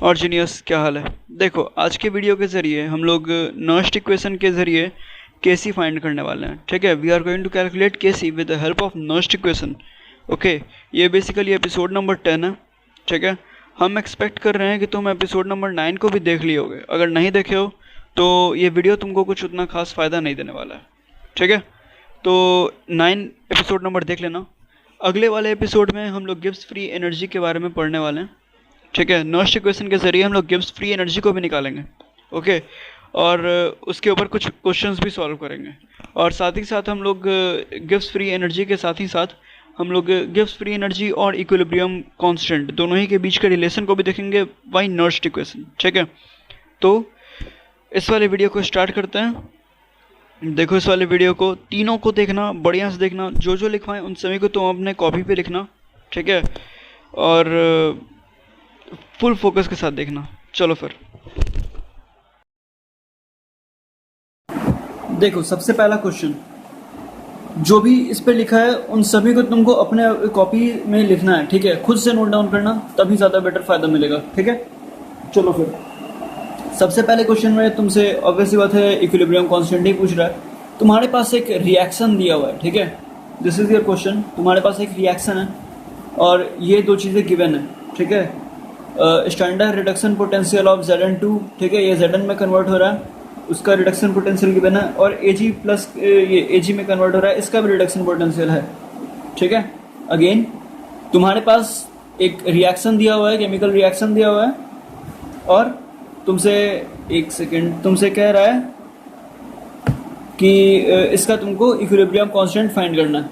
और जीनियस, क्या हाल है? देखो, आज के वीडियो के ज़रिए हम लोग नर्स्ट इक्वेशन के ज़रिए केसी फाइंड करने वाले हैं। ठीक है, we are going to calculate Kc with the help of Nernst equation. Okay, ये बेसिकली एपिसोड नंबर 10 है। ठीक है, हम एक्सपेक्ट कर रहे हैं कि तुम एपिसोड नंबर 9 को भी देख लिए होगे। अगर नहीं देखे हो तो ये वीडियो तुमको कुछ उतना खास फ़ायदा नहीं देने वाला है। ठीक है, तो 9 एपिसोड नंबर देख लेना। अगले वाले एपिसोड में हम लोग गिब्स फ्री एनर्जी के बारे में पढ़ने वाले हैं। ठीक है, नर्स्ट इक्वेशन के ज़रिए हम लोग गिब्स फ्री एनर्जी को भी निकालेंगे। ओके, और उसके ऊपर कुछ क्वेश्चंस भी सॉल्व करेंगे। और साथ ही साथ हम लोग गिब्स फ्री एनर्जी के साथ ही साथ हम लोग गिब्स फ्री एनर्जी और इक्विलिब्रियम कांस्टेंट दोनों ही के बीच के रिलेशन को भी देखेंगे बाय नर्स्ट इक्वेशन। ठीक है, तो इस वाले वीडियो को स्टार्ट करते हैं। देखो, इस वाले वीडियो को तीनों को देखना, बढ़िया से देखना, जो जो लिखवाएं उन सभी को तुम अपने कॉपी पे लिखना। ठीक है, और फुल फोकस के साथ देखना। चलो फिर देखो, सबसे पहला क्वेश्चन जो भी इस पे लिखा है उन सभी को तुमको अपने कॉपी में लिखना है। ठीक है, खुद से नोट डाउन करना, तभी ज़्यादा बेटर फायदा मिलेगा। ठीक है, चलो फिर सबसे पहले क्वेश्चन में तुमसे ऑब्वियस सी बात है इक्विलिब्रियम कांस्टेंट ही पूछ रहा है। तुम्हारे पास एक रिएक्शन दिया हुआ है। ठीक है, दिस इज योर क्वेश्चन। तुम्हारे पास एक रिएक्शन है और ये दो चीज़ें गिवन है। ठीक है, standard reduction potential of Zn2, ठीक है, ये Zn में कन्वर्ट हो रहा है, उसका रिडक्शन पोटेंशियल गिवन है। और Ag प्लस ये Ag में कन्वर्ट हो रहा है, इसका भी रिडक्शन पोटेंशियल है। ठीक है, अगेन तुम्हारे पास एक रिएक्शन दिया हुआ है, केमिकल रिएक्शन दिया हुआ है, और तुमसे एक सेकेंड तुमसे कह रहा है कि इसका तुमको इक्विलिब्रियम कांस्टेंट फाइंड करना है।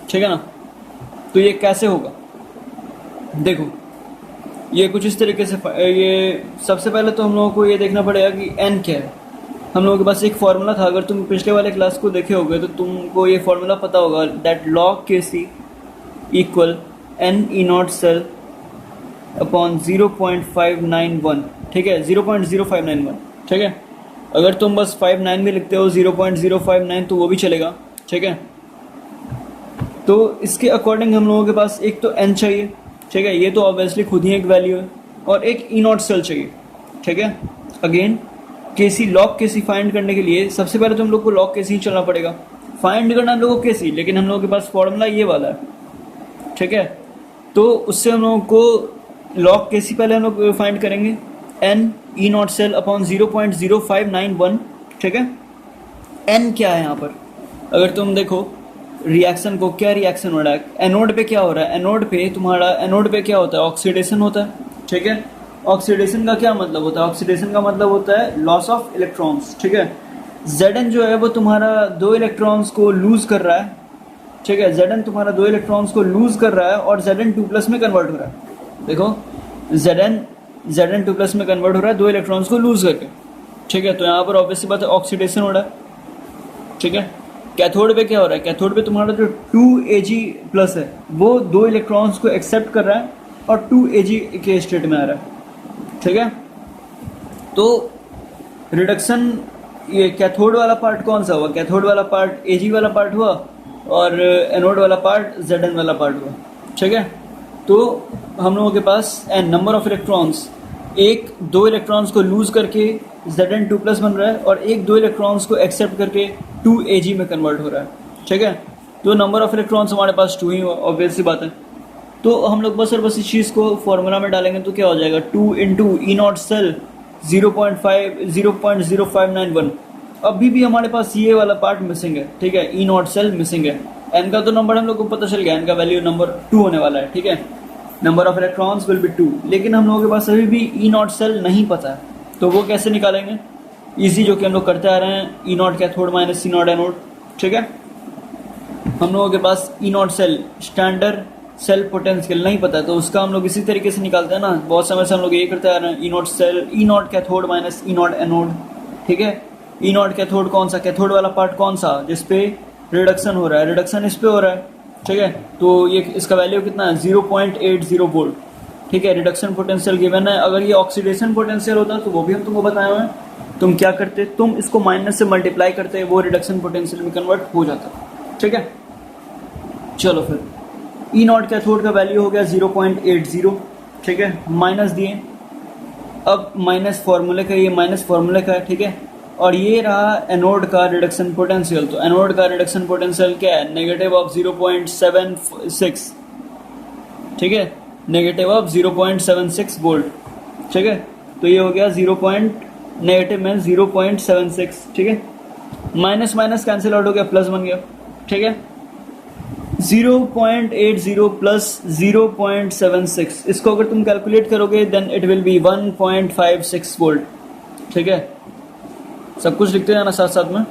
ठीक है ना, तो ये कैसे होगा? देखो, ये कुछ इस तरीके से, ये सबसे पहले तो हम लोगों को ये देखना पड़ेगा कि n क्या है। हम लोगों के पास एक फॉर्मूला था, अगर तुम पिछले वाले क्लास को देखे होगे तो तुमको ये फॉर्मूला पता होगा, that log Kc equal n E naught cell upon 0.591। ठीक है, 0.0591। ठीक है, अगर तुम बस 59 में लिखते हो 0.059 तो वो भी चलेगा। ठीक है, तो इसके अकॉर्डिंग हम लोगों के पास एक तो n चाहिए। ठीक है, ये तो ऑब्वियसली खुद ही एक वैल्यू है, और एक ई नॉट सेल चाहिए। ठीक है, अगेन केसी, लॉग केसी फाइंड करने के लिए सबसे पहले तो हम लोग को लॉग केसी चलना पड़ेगा। फाइंड करना हम लोग को केसी, लेकिन हम लोगों के पास फॉर्मूला ये वाला है। ठीक है, तो उससे हम लोगों को लॉग केसी पहले हम लोग फाइंड करेंगे, n E not cell upon 0.0591। ठीक है, एन क्या है यहाँ पर? अगर तुम देखो रिएक्शन को, क्या रिएक्शन हो रहा है, एनोड पे क्या हो रहा है? एनोड पे तुम्हारा, एनोड पे क्या होता है? ऑक्सीडेशन होता है। ठीक है, ऑक्सीडेशन का क्या मतलब होता है? ऑक्सीडेशन का मतलब होता है लॉस ऑफ इलेक्ट्रॉन्स। ठीक है, Zn जो है वो तुम्हारा 2 इलेक्ट्रॉन्स को लूज कर रहा है। ठीक है, Zn तुम्हारा 2 इलेक्ट्रॉन्स को लूज कर रहा है और Zn2 प्लस में कन्वर्ट हो रहा है। देखो, Zn2 प्लस में कन्वर्ट हो रहा है 2 इलेक्ट्रॉन्स को लूज करके। ठीक है, तो यहाँ पर ऑब्वियसली बात है ऑक्सीडेशन हो रहा है। ठीक है, कैथोड पे क्या हो रहा है? कैथोड पे तुम्हारा जो 2Ag प्लस है वो 2 इलेक्ट्रॉन्स को एक्सेप्ट कर रहा है और 2Ag के स्टेट में आ रहा है। ठीक है, तो रिडक्शन, ये कैथोड वाला पार्ट कौन सा हुआ? कैथोड वाला पार्ट Ag वाला पार्ट हुआ, और एनोड वाला पार्ट Zn वाला पार्ट हुआ। ठीक है, तो हम लोगों के पास n नंबर ऑफ इलेक्ट्रॉन्स, एक 2 इलेक्ट्रॉन्स को लूज करके Zn2 प्लस बन रहा है, और एक 2 इलेक्ट्रॉन्स को एक्सेप्ट करके 2Ag में कन्वर्ट हो रहा है। ठीक है, तो नंबर ऑफ इलेक्ट्रॉन्स हमारे पास 2 ही, ऑब्वियस सी बात है। तो हम लोग बस और बस इस चीज़ को फॉर्मूला में डालेंगे तो क्या हो जाएगा? 2 इंटू ई नॉट सेल 0.0591। अभी भी हमारे पास ये वाला पार्ट मिसिंग है। ठीक है, ई नॉट सेल मिसिंग है। एन का तो नंबर हम लोग को पता चल गया, एन का वैल्यू नंबर 2 होने वाला है। ठीक है, number of electrons will be 2, लेकिन हम लोगों के पास अभी भी ई नॉट सेल नहीं पता है, तो वो कैसे निकालेंगे? इजी, जो कि हम लोग करते आ रहे हैं, E not cathode minus C nought anode. ठीक है, हम लोगों के पास E not cell, standard cell potential नहीं पता है, तो उसका हम लोग इसी तरीके से निकालते हैं ना। बहुत समय से हम लोग ये करते आ रहे हैं, E not cell, E not cathode minus E not anode. ठीक है, ई नॉट कैथोड कौन सा? कैथोड वाला पार्ट कौन सा जिसपे रिडक्शन हो रहा है? रिडक्शन इस पे हो रहा है। ठीक है, तो ये इसका वैल्यू कितना है? 0.80 वोल्ट। ठीक है, रिडक्शन पोटेंशियल गिवन है। अगर ये ऑक्सीडेशन पोटेंशियल होता तो वो भी हम तुमको बताए हुए हैं। तुम क्या करते? तुम इसको माइनस से मल्टीप्लाई करते, वो रिडक्शन पोटेंशियल में कन्वर्ट हो जाता। ठीक है, चलो फिर ई नॉट कैथोड का वैल्यू हो गया 0.80। ठीक है, माइनस दिए अब माइनस फार्मूले का, ये माइनस फार्मूले का है, ठीक है। और ये रहा एनोड का रिडक्शन पोटेंशियल। तो एनोड का रिडक्शन पोटेंशियल क्या है? नेगेटिव ऑफ 0.76, ठीक है, नेगेटिव ऑफ 0.76 वोल्ट, ठीक है। तो ये हो गया नेगेटिव में 0.76, ठीक है। माइनस माइनस कैंसिल आउट हो गया, प्लस बन गया, ठीक है। 0.80 प्लस 0.76, इसको अगर तुम कैलकुलेट करोगे then it will be 1.56 volt, ठीक है। सब कुछ लिखते जाना साथ साथ में।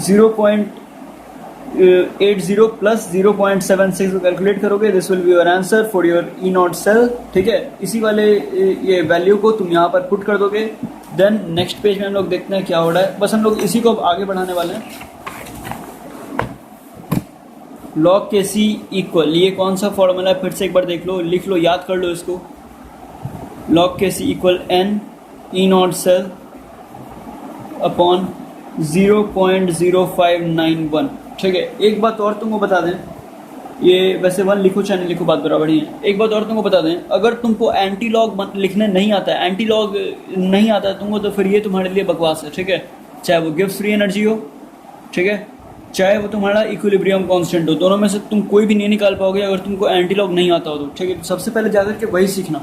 0.80 प्लस 0.76 को कैलकुलेट करोगे, this will be your answer for your E not cell, ठीक है। इसी वाले ये वैल्यू को तुम यहाँ पर पुट कर दोगे, देन नेक्स्ट पेज में हम लोग देखते हैं क्या हो रहा है। बस हम लोग इसी को अब आगे बढ़ाने वाले हैं। लॉग के सी इक्वल, ये कौन सा फॉर्मूला है फिर से एक बार देख लो, लिख लो, याद कर लो इसको। Log K C equal n E not cell upon 0.0591, ठीक है। एक बात और तुमको बता दें, ये वैसे 1 लिखो चाहे नहीं लिखो बात बराबर ही है। एक बात और तुमको बता दें, अगर तुमको एंटी लॉग लिखने नहीं आता है, एंटी लॉग नहीं आता है तुमको, तो फिर ये तुम्हारे लिए बकवास है, ठीक है। चाहे वो गिब्स फ्री एनर्जी हो, ठीक है, चाहे वो तुम्हारा इक्विलिब्रियम कांस्टेंट हो, दोनों में से तुम कोई भी नहीं निकाल पाओगे अगर तुमको एंटी लॉग नहीं आता हो तो, ठीक है। तो सबसे पहले जाकर के वही सीखना।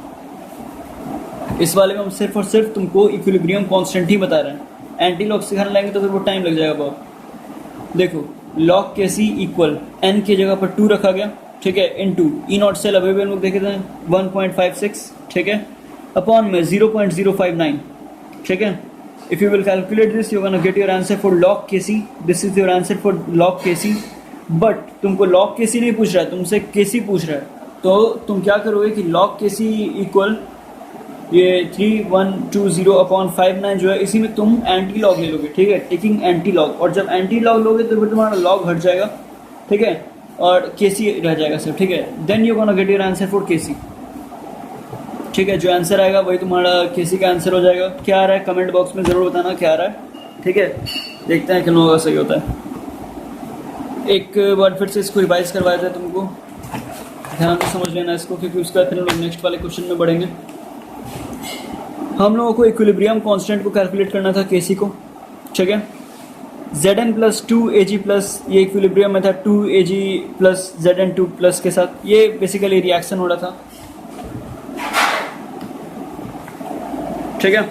इस वाले में हम सिर्फ और सिर्फ तुमको इक्विलिब्रियम कांस्टेंट ही बता रहे हैं। एंटी लॉग सिखाने लगेंगे तो फिर वो टाइम लग जाएगा बहुत। देखो log K C equal N की जगह पर 2 रखा गया, ठीक है, इनटू ई नॉट सेल अभी भी हम लोग देखे थे 1.56, ठीक है, अपॉन में 0.059, ठीक है। If you will calculate this, you're gonna get your answer for log Kc. This is your answer for log Kc. But तुमको log Kc नहीं पूछ रहा है, तुमसे Kc पूछ रहा है, तो तुम क्या करोगे कि log Kc इक्वल ये 3120/59 जो है, इसी में तुम एंटी लॉग ले लोगे, ठीक है, टेकिंग एंटी लॉग। और जब एंटी लॉग लोगे तो फिर तुम्हारा लॉग हट जाएगा, ठीक है, और Kc रह जाएगा सिर्फ, ठीक है। Then you gonna get your answer for Kc, ठीक है। जो आंसर आएगा वही तुम्हारा Kc का आंसर हो जाएगा। क्या आ रहा है कमेंट बॉक्स में ज़रूर बताना क्या आ रहा है, ठीक है। देखते हैं किन लोगों का सही होता है। एक बार फिर से इसको रिवाइज करवाया जाए, तुमको ध्यान से समझ लेना इसको, क्योंकि उसके बाद फिर हम लोग नेक्स्ट वाले क्वेश्चन में बढ़ेंगे। हम लोगों को इक्विलिब्रियम कांस्टेंट को कैलकुलेट करना था Kc को, ठीक है। Zn प्लस 2Ag प्लस, ये इक्विलिब्रियम में था 2Ag प्लस Zn2 प्लस के साथ, ये बेसिकली रिएक्शन हो रहा था, ठीक है।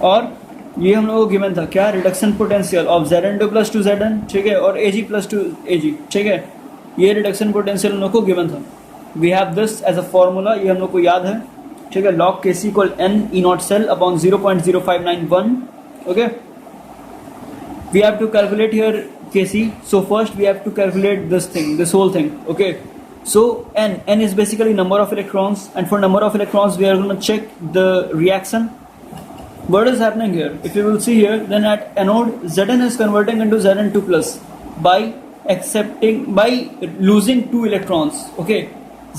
और ये हम लोगों को गिवन था क्या, reduction potential of Zn2 plus 2Zn, ठीक है, और Ag प्लस 2Ag, ठीक है। ये रिडक्शन पोटेंशियल हम लोग को गिवन था। We have this as a formula, ये हम लोग को याद है, ठीक है। Log Kc equal n E not cell upon 0.0591, okay. We have to calculate here Kc, so first we have to calculate this whole thing, okay. So n is basically number of electrons, and for number of electrons we are going to check the reaction. What is happening here? If you will see here, then at anode Zn is converting into Zn2 plus by losing 2 electrons. Okay,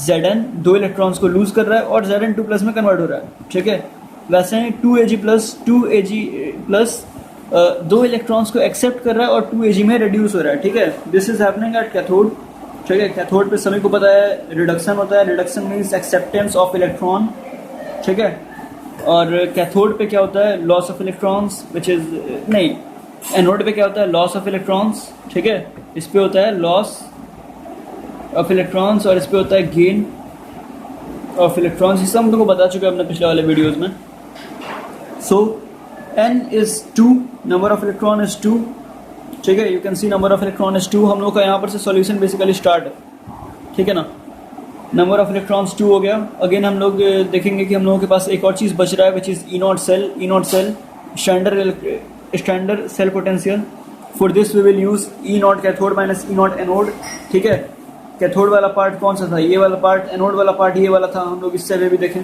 Zn 2 electrons को lose कर रहा है और Zn2 plus में convert हो रहा है, ठीक है। वैसे ही 2Ag plus 2 electrons को accept कर रहा है और 2Ag में reduce हो रहा है, ठीक है। This is happening at cathode, ठीक है। कैथोड पे सभी को पता है रिडक्शन होता है, reduction means acceptance of electron, ठीक है। और कैथोड पे क्या होता है, loss of electrons, which is नहीं, एनोड पे क्या होता है, लॉस ऑफ इलेक्ट्रॉन्स, ठीक है। इस पे होता है लॉस ऑफ इलेक्ट्रॉन्स और इस पे होता है गेन ऑफ इलेक्ट्रॉन्स। इस हम तुमको बता चुके हैं अपने पिछले वाले वीडियोज़ में। So n is 2, number of electron is 2, ठीक है। You can see number of electron is 2। हम लोग का यहाँ पर से सॉल्यूशन बेसिकली स्टार्ट है, ठीक है ना। नंबर ऑफ इलेक्ट्रॉन्स 2 हो गया। अगेन हम लोग देखेंगे कि हम लोगों के पास एक और चीज़ बच रहा है, which is E not cell standard cell potential. For this we will use E not cathode minus E not anode, ठीक है। कैथोड वाला पार्ट कौन सा था, ये वाला पार्ट, एनोड वाला पार्ट ये वाला था। हम लोग इससे भी देखें,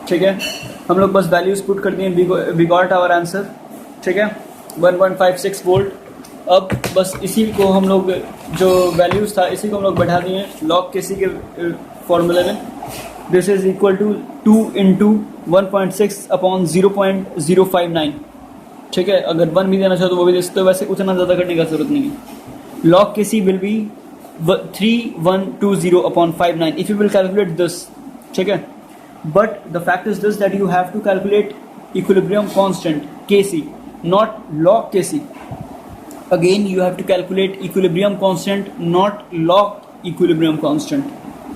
ठीक है। हम लोग बस वैल्यूज पुट कर दिए, वी गॉट आवर आंसर, ठीक है, 1.56 वोल्ट। अब बस इसी को हम लोग जो वैल्यूज़ था इसी को हम लोग बढ़ा दिए लॉग Kc के फॉर्मूले में। This is equal to 2 × 1.6 upon 0.059, ठीक है। अगर 1 भी देना चाहो तो वो भी दे सकते हो, वैसे उतना ज़्यादा करने का जरूरत नहीं है। Log Kc will be 3120/59 if you will calculate this, ठीक है। but the fact is this, that you have to calculate equilibrium constant Kc, not log Kc. Again you have to calculate equilibrium constant, not log equilibrium constant.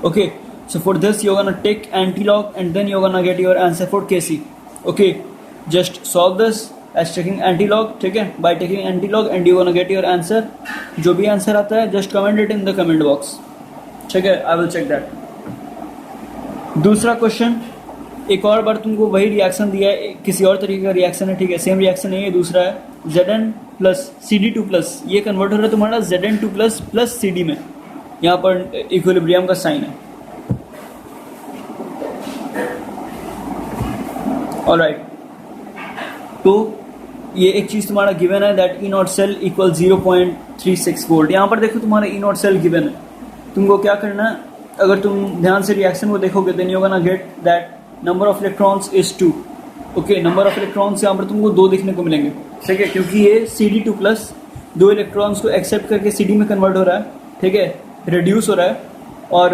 Okay, so for this you're gonna take anti-log and then you're gonna get your answer for Kc. Okay, just solve this as taking anti-log, ठीक है, by taking anti-log and you're gonna get your answer. जो भी answer आता है just comment it in the comment box, ठीक है, I will check that. दूसरा question, एक और बार तुमको वही रिएक्शन दिया है, किसी और तरीके का रिएक्शन है, ठीक है, सेम रिएक्शन नहीं है, दूसरा है Zn प्लस Cd2 प्लस, ये कन्वर्ट हो रहा है तुम्हारा Zn2 प्लस प्लस Cd में, यहाँ पर इक्विलिब्रियम का साइन है. ऑलराइट, तो ये एक चीज़ तुम्हारा गिवन है that E not cell equal 0.36 volt. यहाँ पर देखो तुम्हारा ई नॉट सेल गिवन है, तुमको क्या करना है, अगर तुम ध्यान से रिएक्शन को देखोगे then you gonna get that number of electrons is 2. Okay, number of electrons यहाँ पर तुमको 2 दिखने को मिलेंगे, ठीक है, क्योंकि ये Cd2 प्लस 2 इलेक्ट्रॉन्स को एक्सेप्ट करके Cd में कन्वर्ट हो रहा है, ठीक है, रिड्यूस हो रहा है, और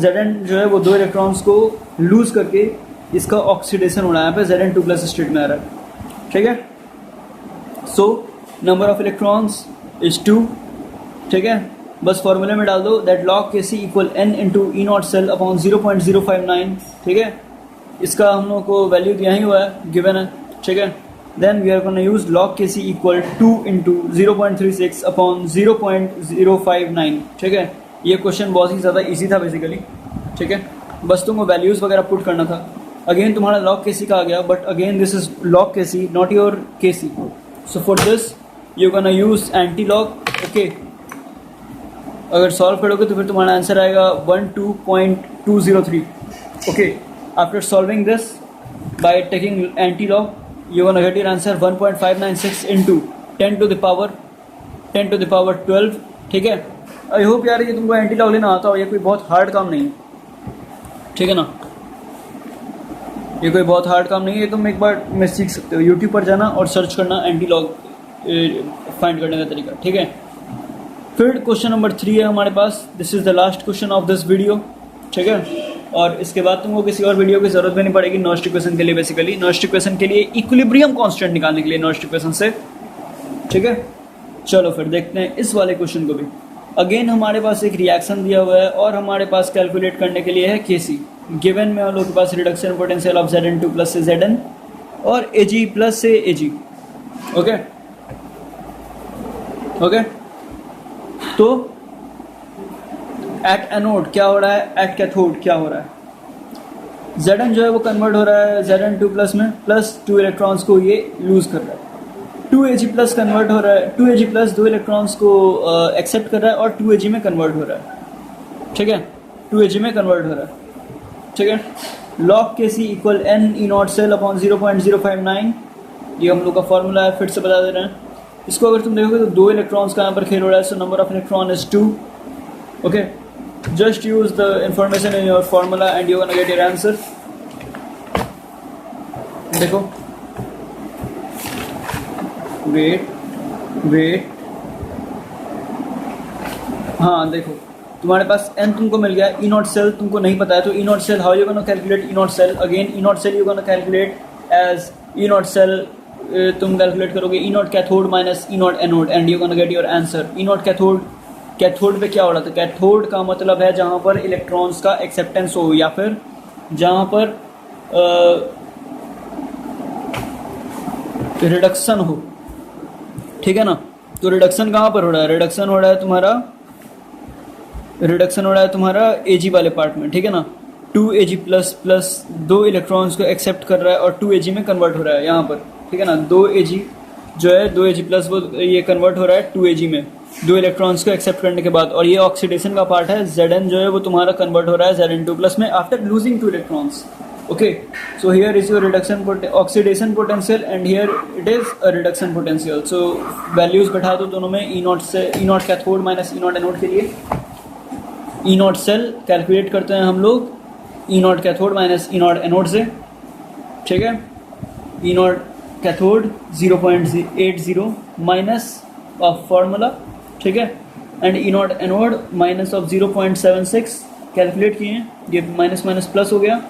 Zn जो है वो 2 इलेक्ट्रॉन्स को लूज करके इसका ऑक्सीडेशन हो रहा है, यहाँ पे Zn2 प्लस स्टेट में आ रहा है, ठीक है. So number of electrons is 2, ठीक है, बस फॉर्मूले में डाल दो that log Kc equal n into E not cell upon 0.059, ठीक है, इसका हम लोग को वैल्यू दिया ही हुआ है, गिवन है, ठीक है. Then we are gonna use log Kc equal 2 into 0.36 upon 0.059, ठीक है. ये क्वेश्चन बहुत ही ज़्यादा ईजी था बेसिकली, ठीक है, बस तुमको वैल्यूज़ वगैरह पुट करना था. अगेन तुम्हारा log Kc का आ गया, but again this is log Kc not your Kc. So for this you gonna use anti log. Okay, अगर सॉल्व करोगे तो फिर तुम्हारा आंसर आएगा 12.203. Okay, after solving this by taking anti log you gonna get your answer 1.596 into 10 to the power 12, ठीक है. I hope यार ये तुमको एंटी लॉग लेना आता हो, ये कोई बहुत हार्ड काम नहीं है, ठीक है ना, ये कोई बहुत हार्ड काम नहीं है, तुम एक बार में सीख सकते हो. यूट्यूब पर जाना और सर्च करना एंटी लॉग फाइंड करने का तरीका, ठीक है. फिर क्वेश्चन नंबर 3 है हमारे पास. This is the last question of this video, ठीक है, और इसके बाद तुमको किसी और वीडियो की जरूरत भी नहीं पड़ेगी नॉस्ट इक्वेशन के लिए. बेसिकली नॉस्ट इक्वेशन के लिए इक्विलिब्रियम कांस्टेंट निकालने के लिए नॉस्ट इक्वेशन से, ठीक है. चलो फिर देखते हैं इस वाले क्वेश्चन को भी. अगेन हमारे पास एक रिएक्शन दिया हुआ है और हमारे पास कैलकुलेट करने के लिए है Kc. गिवन में हम लोग के पास reduction potential of Zn2 plus से Zn और Ag प्लस से Ag. ओके ओके, तो एट एनोड क्या हो रहा है, एट कैथोड क्या हो रहा है. Zn जो है वो कन्वर्ट हो रहा है Zn2 प्लस में, प्लस 2 इलेक्ट्रॉन्स को ये लूज कर रहा है. 2Ag प्लस कन्वर्ट हो रहा है, 2Ag प्लस 2 इलेक्ट्रॉन्स को एक्सेप्ट कर रहा है और 2Ag में कन्वर्ट हो रहा है, ठीक है, 2Ag में कन्वर्ट हो रहा है, ठीक है. log Kc equal n E not cell upon 0.059, ये हम लोग का फॉर्मूला है, फिर से बता दे रहे हैं. इसको अगर तुम देखोगे तो 2 इलेक्ट्रॉन्स का यहाँ पर खेल हो रहा है, so number of electron is 2. Okay, just use the information in your formula and you gonna get your answer. देखो, वेट, हाँ देखो तुम्हारे पास n तुमको मिल गया, ई नॉट सेल तुमको नहीं पता है, तो E not cell how you gonna calculate E not cell. Again E not cell you gonna calculate as E not cell, तुम कैलकुलेट करोगे E not cathode minus E not anode and you gonna get your answer. E not cathode, cathode पे क्या हो रहा था, cathode का मतलब है जहाँ पर इलेक्ट्रॉन्स का एक्सेप्टेंस हो या फिर जहाँ पर रिडक्शन हो, ठीक है ना. तो रिडक्शन कहाँ पर हो रहा है, रिडक्शन हो रहा है तुम्हारा Ag वाले पार्ट में, ठीक है ना. 2Ag प्लस प्लस 2 इलेक्ट्रॉन्स को एक्सेप्ट कर रहा है और 2Ag में कन्वर्ट हो रहा है यहाँ पर, ठीक है ना. 2Ag जो है 2Ag प्लस वो ये कन्वर्ट हो रहा है 2Ag में 2 इलेक्ट्रॉन्स को एक्सेप्ट करने के बाद, और ये ऑक्सीडेशन का पार्ट है. Zn जो है वो तुम्हारा कन्वर्ट हो रहा है Zn2 प्लस में after losing 2 electrons. Okay, so here is your reduction oxidation potential and here it is a reduction potential. So values बैठा दो दोनों में, ई नॉट से E not cathode minus E not anode के लिए. ई not cell calculate करते हैं हम लोग E not cathode minus E not anode से, ठीक है. E not cathode 0.80 minus of formula, ठीक है, and E not anode minus of 0.76 calculate किए हैं, ये माइनस माइनस प्लस हो गया.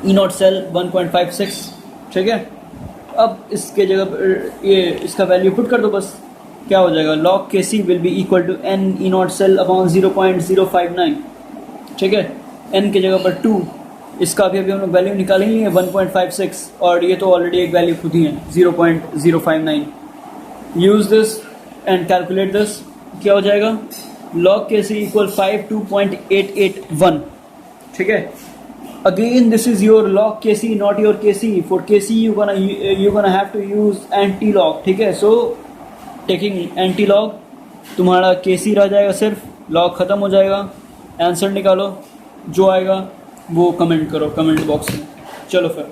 ई नॉट सेल 1.56, ठीक है। अब इसके जगह पर ये इसका वैल्यू पुट कर दो बस, क्या हो जाएगा, log K C will be equal to n E not cell upon 0.059, ठीक है। n की जगह पर 2, इसका भी अभी हम लोग वैल्यू निकालेंगे 1.56, और ये तो ऑलरेडी एक वैल्यू खुद ही है 0.059। Use this and calculate this, क्या हो जाएगा, log के सी इक्वल 52.881, ठीक है। Again this is your log kc, not your kc. For kc you're gonna have to use anti-log, ठीक है। So taking anti-log तुम्हारा kc रह जाएगा, सिर्फ log ख़त्म हो जाएगा। आंसर निकालो, जो आएगा वो कमेंट करो कमेंट बॉक्स में। चलो फिर।